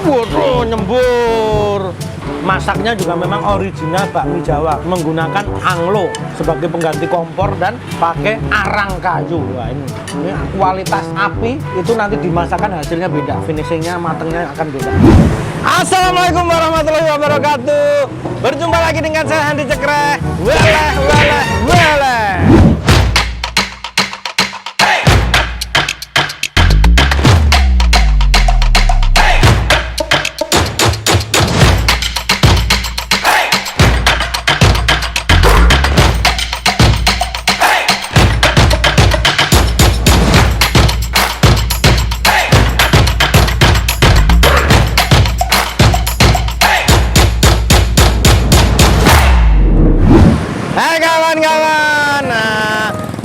Waduh, nyembur. Masaknya juga memang original bakmi Jawa, menggunakan anglo sebagai pengganti kompor dan pakai arang kayu. Wah, ini kualitas api itu nanti dimasakkan hasilnya beda, finishingnya, matangnya akan beda. Assalamualaikum warahmatullahi wabarakatuh. Berjumpa lagi dengan saya Handi Cekreh. Weleh, weleh, weleh.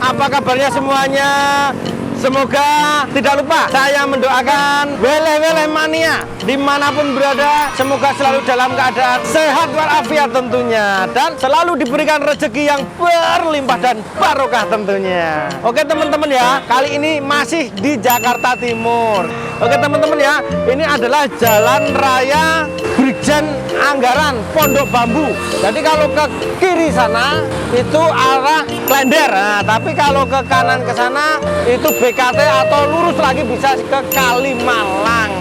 Apa kabarnya semuanya? Semoga tidak lupa saya mendoakan weleh-weleh mania dimanapun berada, semoga selalu dalam keadaan sehat walafiat tentunya, dan selalu diberikan rezeki yang berlimpah dan barokah tentunya. Oke teman-teman ya, kali ini masih di Jakarta Timur. Oke teman-teman ya, ini adalah Jalan Raya Brigjen Anggaran Pondok Bambu. Jadi kalau ke kiri sana itu arah Klender, nah, tapi kalau ke kanan ke sana itu BKT atau lurus lagi bisa ke Kalimalang.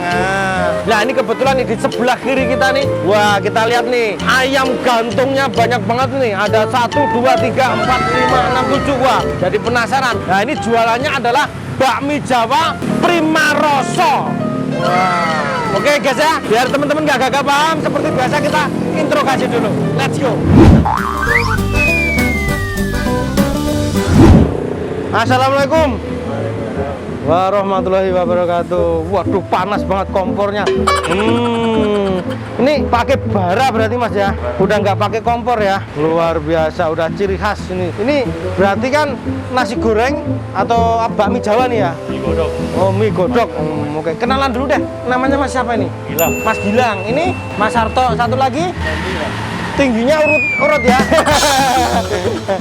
Nah ini kebetulan nih di sebelah kiri kita nih, wah kita lihat nih ayam gantungnya banyak banget nih, ada 1, 2, 3, 4, 5, 6, 7. Wah jadi penasaran. Nah ini jualannya adalah bakmi Jawa Primaroso. Wah. Oke guys ya, biar teman-teman gak gagap paham, seperti biasa kita interogasi dulu. Let's go. Assalamualaikum warahmatullahi wabarakatuh. Waduh panas banget kompornya. Ini pakai bara berarti mas ya? Udah nggak pakai kompor ya? Luar biasa, udah ciri khas ini. Ini berarti kan nasi goreng atau bakmi Jawa nih ya? Mie godok. Oh mie godok. Oke, kenalan dulu deh. Namanya mas siapa ini? Gilang. Mas Gilang. Ini Mas Harto. Satu lagi? Tingginya urut ya.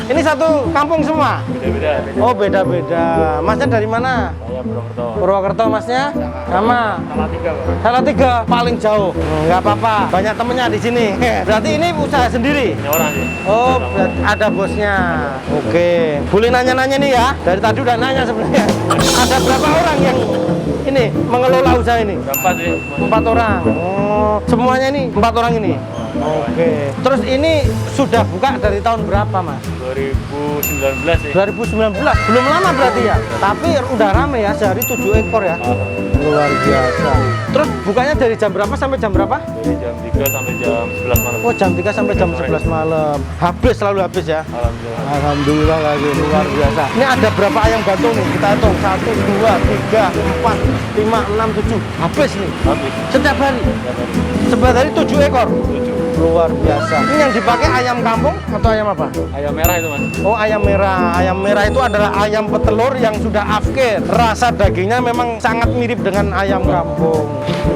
Ini satu kampung semua? Beda-beda. Oh beda-beda. Masnya dari mana? Saya Purwokerto. Purwokerto masnya? Sama? Salatiga. Salatiga paling jauh. Nggak apa-apa. Banyak temennya di sini. Berarti ini usaha sendiri? Ini orang sih. Oh ada bosnya. Oke. Boleh nanya-nanya nih ya. Dari tadi udah nanya sebenarnya. Ada berapa orang yang ini mengelola usaha ini? 4 sih. 4 orang. Oh semuanya ini 4 orang ini. Oke. Terus ini sudah buka dari tahun berapa mas? 2019 sih. 2019? Belum lama berarti ya? Tapi udah rame ya, sehari 7 ekor ya? Luar biasa. Terus bukanya dari jam berapa sampai jam berapa? Dari jam 3 sampai jam 11 malam. Oh jam 3 sampai jam 11 malam. Habis, selalu habis ya? Alhamdulillah. Alhamdulillah lagi, luar biasa. Ini ada berapa ayam gantung nih? Kita hitung 1, 2, 3, 4, 5, 6, 7. Habis nih? Habis. Setiap hari? Setiap hari 7 ekor? 7. Luar biasa. Ini yang dipakai ayam kampung atau ayam apa? Ayam merah itu mas. Oh ayam merah. Ayam merah itu adalah ayam petelur yang sudah afkir. Rasa dagingnya memang sangat mirip dengan ayam kampung.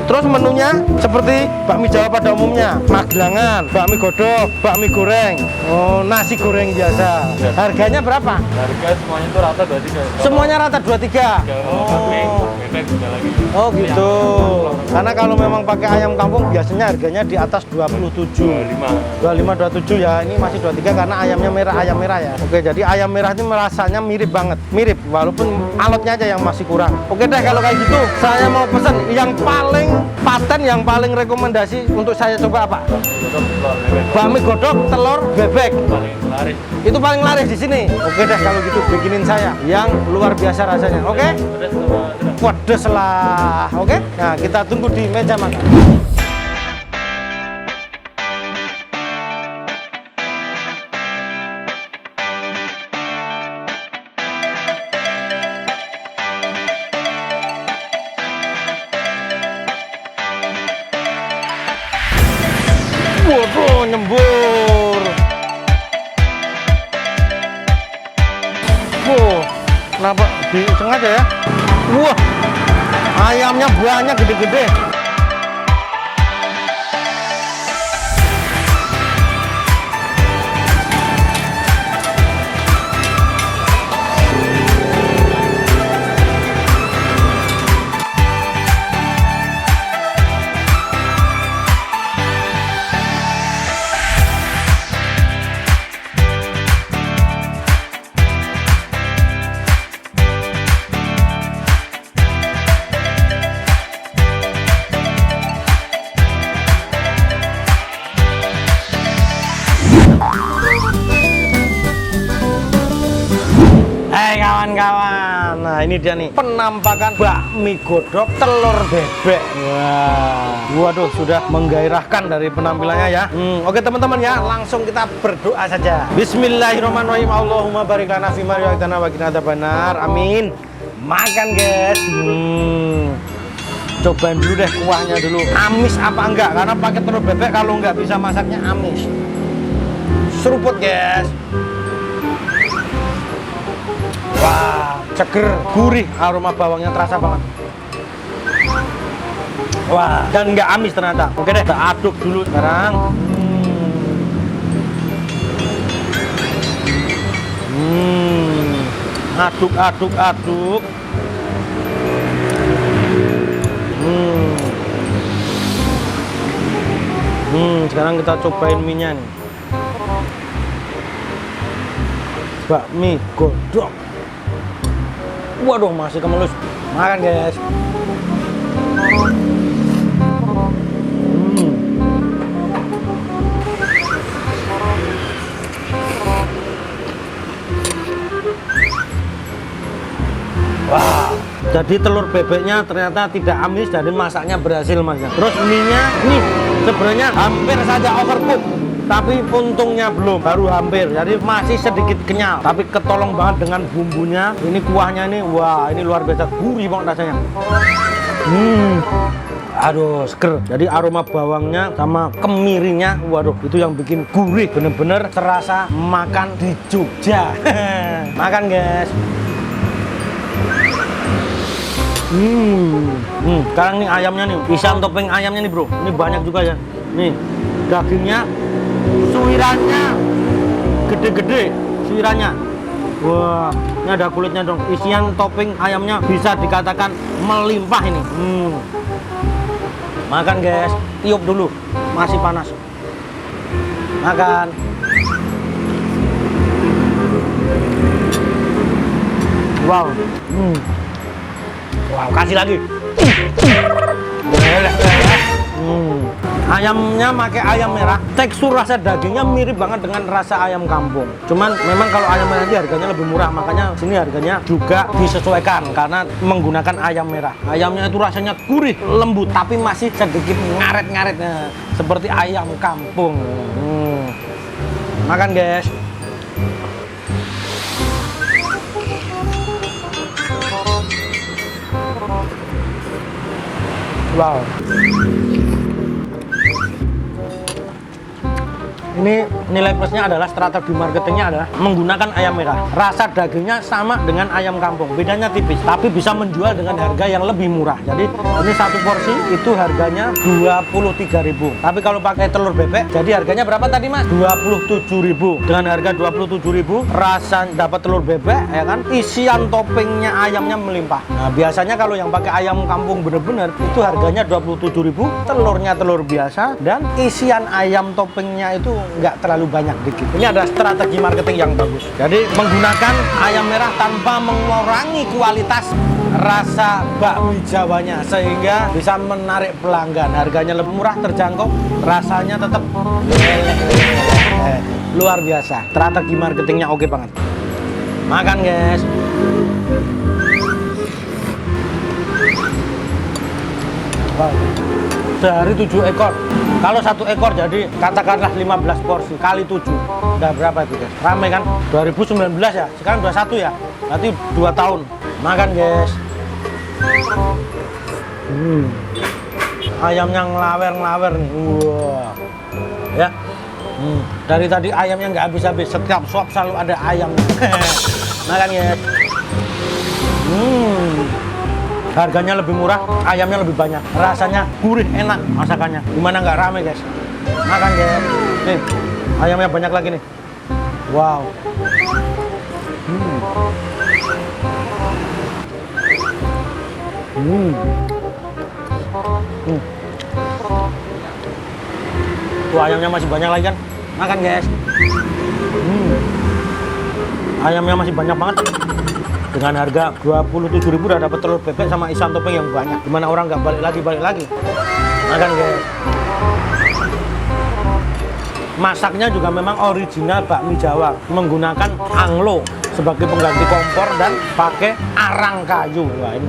Terus menunya seperti bakmi Jawa pada umumnya. Magelangan, bakmi godok, bakmi goreng. Oh nasi goreng biasa. Harganya berapa? Harga semuanya itu rata 23. Semuanya rata 23. Oh. Oh gitu. Karena kalau memang pakai ayam kampung biasanya harganya di atas 27. 25, 27 ya. Ini masih 23 karena ayamnya merah, ayam merah ya. Oke, jadi ayam merah ini rasanya mirip banget. Mirip walaupun alotnya aja yang masih kurang. Oke deh kalau kayak gitu, saya mau pesen yang paling paten, yang paling rekomendasi untuk saya coba apa? Bakmi godok telur bebek. Laris. Itu paling laris di sini. Oke deh kalau gitu bikinin saya yang luar biasa rasanya. Oke? Pedes lah. Oke? Nah, kita tunggu di meja makan. Waduh, nyembur. Wow, kenapa disengaja ya? Wah, ayamnya buahnya gede-gede. ini dia nih, penampakan bakmi godok telur bebek. Wah, waduh, sudah menggairahkan dari penampilannya ya. Oke teman-teman ya, langsung kita berdoa saja. Bismillahirrahmanirrahim. Allahumma barik lana fima razaqtana wa qina adzabannar. Amin. Makan guys. Cobain dulu deh kuahnya dulu. Amis apa enggak? Karena pakai telur bebek kalau nggak bisa masaknya amis. Seruput guys. Wah, seger, gurih, aroma bawangnya terasa banget. Wah, dan nggak amis ternyata. Oke deh, kita aduk dulu sekarang. Aduk, aduk, aduk. Sekarang kita cobain mie-nya nih. Bakmi godok. Waduh, masih kemelus. Makan guys. Wah, jadi telur bebeknya ternyata tidak amis, jadi masaknya berhasil mas. Terus mie-nya nih sebenarnya hampir saja overcook, tapi untungnya belum, baru hampir, jadi masih sedikit kenyal, tapi ketolong banget dengan bumbunya. Ini kuahnya nih, wah ini luar biasa, gurih banget rasanya. Aduh, seger. Jadi aroma bawangnya sama kemirinya, waduh, itu yang bikin gurih, bener-bener terasa makan di Jogja. Makan guys. Sekarang nih ayamnya nih, isian topping ayamnya nih bro, ini banyak juga ya. Nih dagingnya, suirannya gede-gede, suirannya. Wah, ini ada kulitnya dong. Isian topping ayamnya bisa dikatakan melimpah ini. Makan guys, tiup dulu, masih panas. Makan. Wow. Wow, kasih lagi. Ayamnya pakai ayam merah. Tekstur rasa dagingnya mirip banget dengan rasa ayam kampung. Cuman memang kalau ayam merah ini harganya lebih murah, makanya sini harganya juga disesuaikan karena menggunakan ayam merah. Ayamnya itu rasanya gurih, lembut, tapi masih sedikit ngaret-ngaret seperti ayam kampung. Makan guys. Wow. Ini nilai plusnya adalah strategi marketingnya adalah menggunakan ayam merah. Rasa dagingnya sama dengan ayam kampung, bedanya tipis, tapi bisa menjual dengan harga yang lebih murah. Jadi ini satu porsi itu harganya 23.000. Tapi kalau pakai telur bebek, jadi harganya berapa tadi mas? 27.000. Dengan harga 27.000, rasa dapat telur bebek, ya kan? Isian toppingnya ayamnya melimpah. Nah biasanya kalau yang pakai ayam kampung bener-bener itu harganya 27.000, telurnya telur biasa dan isian ayam toppingnya itu nggak terlalu banyak dikit. Ini ada strategi marketing yang bagus. Jadi menggunakan ayam merah tanpa mengurangi kualitas rasa bakmi Jawanya sehingga bisa menarik pelanggan. Harganya lebih murah, terjangkau, rasanya tetap luar biasa. Strategi marketingnya oke banget. Makan guys. Wow. Sehari 7 ekor. Kalau 1 ekor jadi katakanlah 15 porsi kali 7. Udah berapa itu guys? Rame kan? 2019 ya. Sekarang 21 ya. Berarti 2 tahun. Makan guys. Ayamnya ngelawer-ngelawer nih. Wah. Ya. Dari tadi ayamnya nggak habis-habis. Setiap suap selalu ada ayamnya. Makan guys. Harganya lebih murah, ayamnya lebih banyak, rasanya gurih, enak masakannya. Gimana nggak rame guys? Makan guys. Nih, ayamnya banyak lagi nih. Wow. Tuh ayamnya masih banyak lagi kan? Makan guys. Ayamnya masih banyak banget. Dengan harga 27.000 udah dapat telur bebek sama isian topping yang banyak. Gimana orang nggak balik lagi? Makan guys. Masaknya juga memang original bakmi Jawa, menggunakan anglo sebagai pengganti kompor dan pakai arang kayu. Wah, ini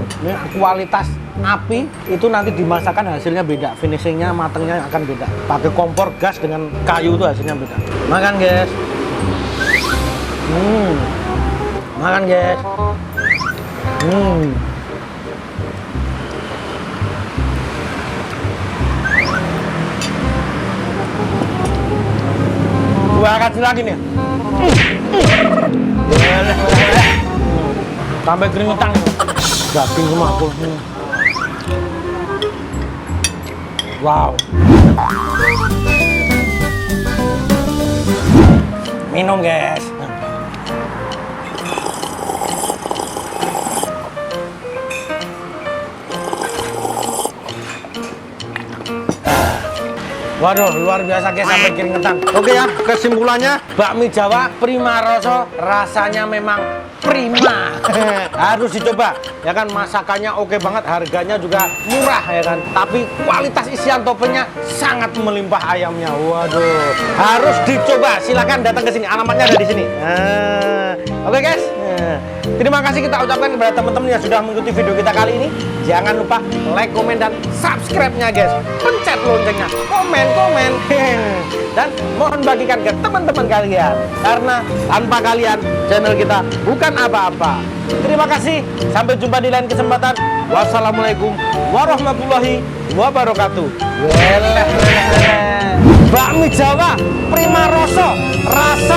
kualitas api itu nanti dimasakan hasilnya beda, finishingnya matangnya akan beda. Pakai kompor gas dengan kayu itu hasilnya beda. Makan guys. Makan guys. Gua kasih lagi nih. Sampai keringetan. Daging semua aku. Wow. Minum guys. Waduh, luar biasa guys, sampai keringetan. Oke ya, kesimpulannya bakmi Jawa prima rasa, rasanya memang prima. Harus dicoba. Ya kan, masakannya oke banget, harganya juga murah ya kan. Tapi kualitas isian toppingnya sangat melimpah ayamnya. Waduh, harus dicoba. Silakan datang ke sini. Alamatnya ada di sini. Oke guys. Terima kasih kita ucapkan kepada teman-teman yang sudah mengikuti video kita kali ini. Jangan lupa like, komen, dan subscribe-nya guys. Pencet loncengnya, komen. Dan mohon bagikan ke teman-teman kalian. Karena tanpa kalian, channel kita bukan apa-apa. Terima kasih. Sampai jumpa di lain kesempatan. Wassalamualaikum warahmatullahi wabarakatuh. Bakmi Jawa prima rasa, rasa